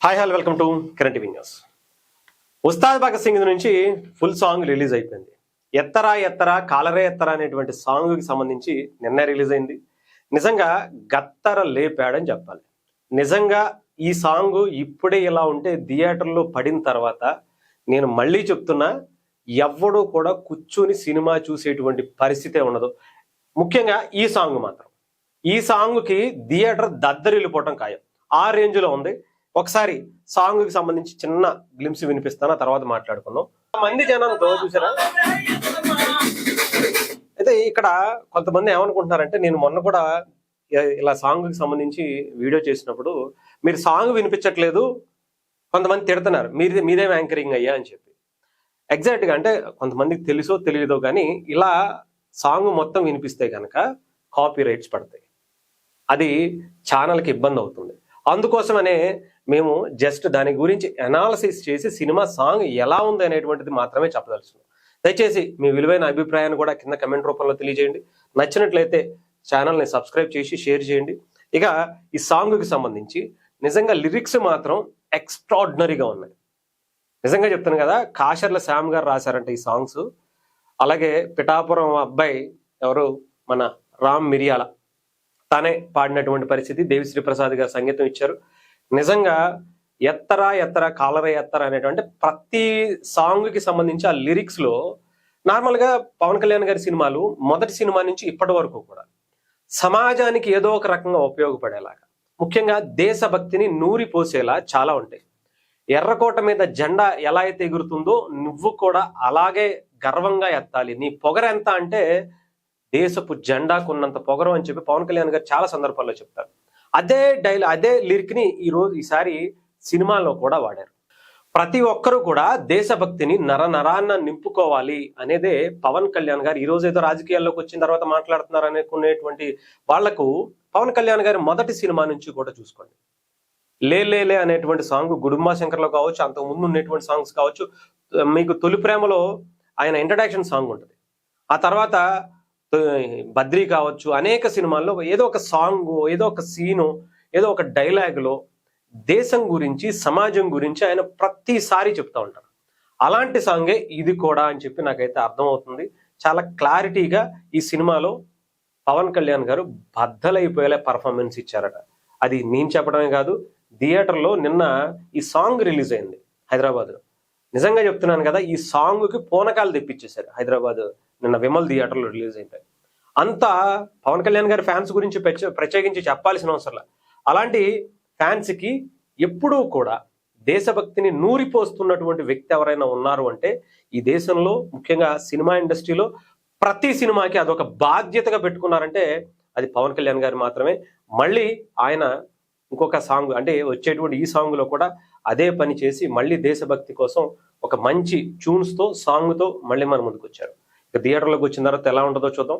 Hi hello welcome to Kiran TV news. Ustad Bhagat Singh నుంచి full song release అయిపోయింది. ఎత్తరా ఎత్తరా కాలరే ఎత్తరా అనేటువంటి సాంగ్కి సంబంధించి నిన్న రిలీజ్ అయింది. నిజంగా గత్తర లేపాడని చెప్పాలి. నిజంగా ఈ సాంగ్ ఇప్పుడే ఇలా ఉంటే థియేటర్లో పడిన తర్వాత నేను మళ్ళీ చెప్తున్నా, ఎవ్వడూ కూడా కూర్చుని సినిమా చూసేటువంటి పరిస్థితే ఉండదు. ముఖ్యంగా ఈ సాంగ్ మాత్రం, ఈ సాంగ్కి థియేటర్ దద్దరిల్లిపోవటం ఖాయం. ఆ రేంజ్లో ఉంది. ఒకసారి సాంగ్ కి సంబంధించి చిన్న గ్లిమ్స్ వినిపిస్తాను, ఆ తర్వాత మాట్లాడుకుందాం. మంది జనంతో చూసారా. అయితే ఇక్కడ కొంతమంది ఏమనుకుంటున్నారంటే, నేను మొన్న కూడా ఇలా సాంగ్ కి సంబంధించి వీడియో చేసినప్పుడు మీరు సాంగ్ వినిపించట్లేదు, కొంతమంది తిడుతున్నారు, మీదేం యాంకరింగ్ అయ్యా అని చెప్పి. ఎగ్జాక్ట్గా అంటే కొంతమందికి తెలుసో తెలియదో కానీ ఇలా సాంగ్ మొత్తం వినిపిస్తే కనుక కాపీ రైట్స్ పడతాయి, అది ఛానల్కి ఇబ్బంది అవుతుంది. అందుకోసమనే మేము జస్ట్ దాని గురించి అనాలిసిస్ చేసి సినిమా సాంగ్ ఎలా ఉంది అనేటువంటిది మాత్రమే చెప్పదలుచున్నాం. దయచేసి మీ విలువైన అభిప్రాయాన్ని కూడా కింద కమెంట్ రూపంలో తెలియజేయండి. నచ్చినట్లయితే ఛానల్ని సబ్స్క్రైబ్ చేసి షేర్ చేయండి. ఇక ఈ సాంగ్కి సంబంధించి నిజంగా లిరిక్స్ మాత్రం ఎక్స్ట్రాడినరీగా ఉన్నాయి. నిజంగా చెప్తాను కదా, కాశర్ల శ్యామ్ గారు రాశారంట ఈ సాంగ్స్. అలాగే పిఠాపురం అబ్బాయి ఎవరు, మన రామ్ మిరియాల, తానే పాడినటువంటి పరిస్థితి. దేవిశ్రీ ప్రసాద్ గారు సంగీతం ఇచ్చారు. నిజంగా ఎత్తరా ఎత్తరా కాలరే ఎత్తరా అనేటువంటి ప్రతి సాంగ్ కి సంబంధించి ఆ లిరిక్స్ లో నార్మల్ గా పవన్ కళ్యాణ్ గారి సినిమాలు మొదటి సినిమా నుంచి ఇప్పటి వరకు కూడా సమాజానికి ఏదో ఒక రకంగా ఉపయోగపడేలాగా, ముఖ్యంగా దేశభక్తిని నూరిపోసేలా చాలా ఉంటాయి. ఎర్రకోట మీద జెండా ఎలా అయితే ఎగురుతుందో నువ్వు కూడా అలాగే గర్వంగా ఎత్తాలి, నీ పొగరు ఎంత అంటే దేశపు జెండాకు ఉన్నంత పొగరం అని చెప్పి పవన్ కళ్యాణ్ గారు చాలా సందర్భాల్లో చెప్తారు. అదే లిరిక్ ని ఈసారి సినిమాలో కూడా వాడారు. ప్రతి ఒక్కరూ కూడా దేశభక్తిని నరాన్న నింపుకోవాలి అనేదే పవన్ కళ్యాణ్ గారు. ఈ రోజు ఏదో రాజకీయాల్లోకి వచ్చిన తర్వాత మాట్లాడుతున్నారు అనుకునేటువంటి వాళ్లకు పవన్ కళ్యాణ్ గారి మొదటి సినిమా నుంచి కూడా చూసుకోండి. లే అనేటువంటి సాంగ్ గుడుంబా శంకర్లో కావచ్చు, అంతకు ముందు ఉన్నటువంటి సాంగ్స్ కావచ్చు. మీకు తొలి ప్రేమలో ఆయన ఇంట్రడక్షన్ సాంగ్ ఉంటుంది. ఆ తర్వాత బద్రీ కావచ్చు, అనేక సినిమాల్లో ఏదో ఒక సాంగ్, ఏదో ఒక సీను, ఏదో ఒక డైలాగులో దేశం గురించి, సమాజం గురించి ఆయన ప్రతిసారి చెప్తా ఉంటారు. అలాంటి సాంగే ఇది కూడా అని చెప్పి నాకైతే అర్థమవుతుంది. చాలా క్లారిటీగా ఈ సినిమాలో పవన్ కళ్యాణ్ గారు బద్దలైపోయేలా పర్ఫార్మెన్స్ ఇచ్చారట. అది నేను చెప్పడమే కాదు, థియేటర్లో నిన్న ఈ సాంగ్ రిలీజ్ అయింది హైదరాబాద్. నిజంగా చెప్తున్నాను కదా, ఈ సాంగ్కి పూనకాలు తెప్పించేశారు హైదరాబాద్. నిన్న విమల్ థియేటర్లో రిలీజ్ అయిపోయి అంతా పవన్ కళ్యాణ్ గారి ఫ్యాన్స్ గురించి ప్రత్యేకించి చెప్పాల్సిన అవసరం. అలాంటి ఫ్యాన్స్కి ఎప్పుడూ కూడా దేశభక్తిని నూరిపోస్తున్నటువంటి వ్యక్తి ఎవరైనా ఉన్నారు అంటే ఈ దేశంలో, ముఖ్యంగా సినిమా ఇండస్ట్రీలో ప్రతి సినిమాకి అదొక బాధ్యతగా పెట్టుకున్నారంటే అది పవన్ కళ్యాణ్ గారు మాత్రమే. మళ్ళీ ఆయన ఇంకొక సాంగ్ అంటే వచ్చేటువంటి ఈ సాంగ్లో కూడా అదే పని చేసి మళ్ళీ దేశభక్తి కోసం ఒక మంచి ట్యూన్స్తో, సాంగ్తో మళ్ళీ మన ముందుకు వచ్చారు. ఇక థియేటర్లోకి వచ్చిన తర్వాత ఎలా ఉంటుందో చూద్దాం.